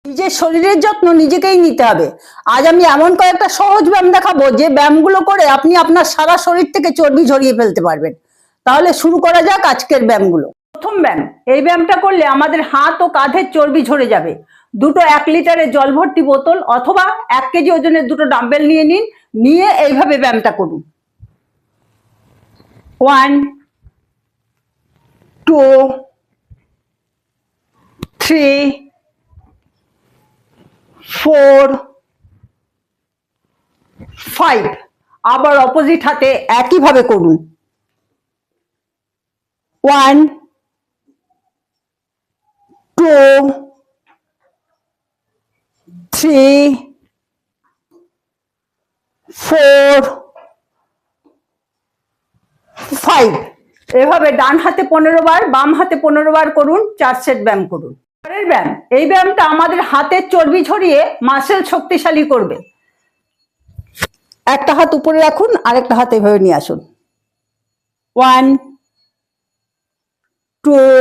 নিজের শরীরের যত্ন নিজেকেই নিতে হবে। আজ আমি এমন কয়েকটা সহজ ব্যায়াম দেখাবো যে ব্যায়ামগুলো করে আপনি আপনার সারা শরীর থেকে চর্বি ঝরিয়ে ফেলতে পারবেন। তাহলে শুরু করা যাক আজকের ব্যায়ামগুলো। প্রথম ব্যায়াম, এই ব্যায়ামটা করলে আমাদের হাত ও কাঁধের চর্বি ঝরে যাবে। দুটো 1 লিটারের জল ভর্তি বোতল অথবা 1 কেজি ওজনের দুটো ডাম্বেল নিয়ে নিন, নিয়ে এইভাবে ব্যায়ামটা করুন। 1 2 3 4 5। আবার অপোজিট হাতে একইভাবে করুন। 1 2 3 4 5। এভাবে ডান হাতে 15 বার, বাম হাতে 15 বার করুন। 4 সেট ব্যায়াম করুন। পরের ব্যায়াম, এই ব্যায়ামটা আমাদের হাতের চর্বি ঝরিয়ে মাসেল শক্তিশালী করবে। একটা হাত উপরে রাখুন, আরেকটা হাত এভাবে নিয়ে আসুন। 1 2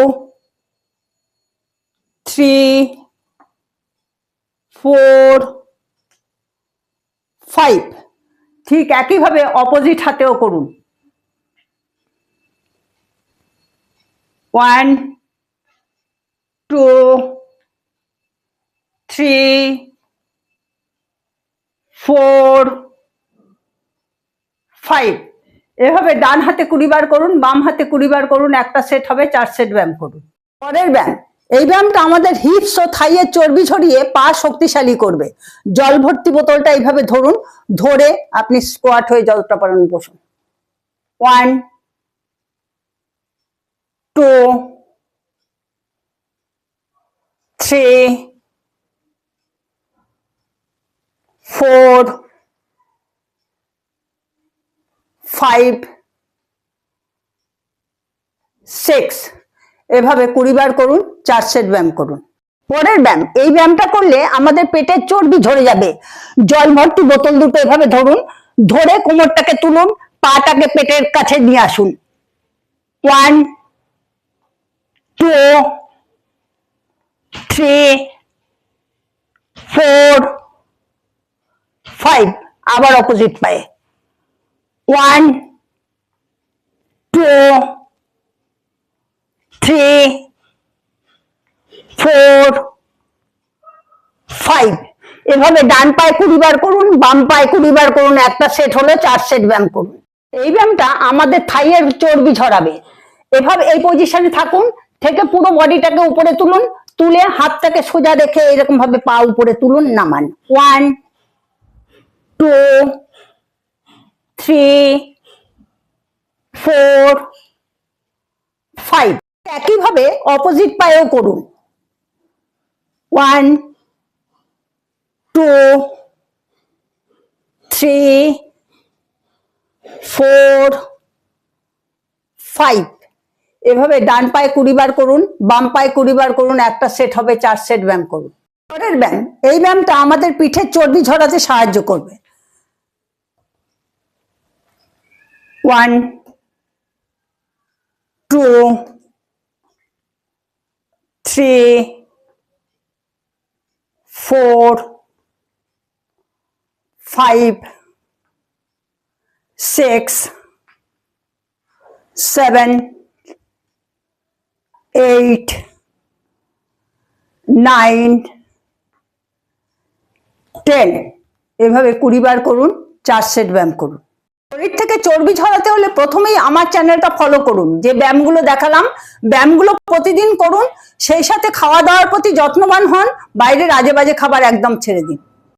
3 4 5। ঠিক একইভাবে অপোজিট হাতেও করুন। 1 2 3 4 5। এভাবে ডান হাতে 20 বার করুন, বাম হাতে 20 বার করুন। একটা সেট হবে, 4 সেট ব্যায়াম করুন। পরের ব্যায়াম, এই ব্যায়ামটা আমাদের হিপস ও থাইয়ের চর্বি ঝরিয়ে পা শক্তিশালী করবে। জল ভর্তি বোতলটা এইভাবে ধরুন, ধরে আপনি স্কোয়াট হয়ে যতটা পারেন বসুন। 1 2 3 4 5 6। এভাবে 20 বার করুন। 4 সেট ব্যায়াম করুন। পরের ব্যায়াম, এই ব্যায়ামটা করলে আমাদের পেটের চর্বি ঝরে যাবে। জল ভর্তি বোতল দুটো এভাবে ধরুন, ধরে কোমরটাকে তুলুন, পাটাকে পেটের কাছে নিয়ে আসুন। 1 2 3 4 5। আবার অপোজিট পায়ে। 1 2 3 4 5। এভাবে ডান পায়ে 20 বার করুন, বাম পায়ে 20 বার করুন। একটা সেট হলো, 4 সেট ব্যায়াম করুন। এই ব্যায়ামটা আমাদের থাইয়ের চর্বি ঝরাবে। এভাবে এই পজিশনে থাকুন, থেকে পুরো বডিটাকে উপরে তুলুন, তুলে হাতটাকে সোজা রেখে এরকম ভাবে পা উপরে তুলুন, নামান। 1 2 3 4 5। একইভাবে অপোজিট পায়েও করুন। 1 2 3 4 5। এভাবে ডান পায়ে 20 বার করুন, বাম পায়ে 20 বার করুন। একটা সেট হবে, 4 সেট ব্যায়াম করুন। পরের ব্যায়াম, এই ব্যায়ামটা আমাদের পিঠের চর্বি ঝরাতে সাহায্য করবে। 1 2 3 4 5 6 7 8 9 10। এভাবে 20 বার করুন। 4 সেট ব্যায়াম করুন। শরীর থেকে চর্বি ঝরাতে হলে প্রথমেই আমার চ্যানেলটা ফলো করুন। যে ব্যায়ামগুলো দেখালাম, ব্যায়ামগুলো প্রতিদিন করুন। সেই সাথে খাওয়া দাওয়ার প্রতি যত্নবান হন, বাইরের আজে বাজে খাবার একদম ছেড়ে দিন।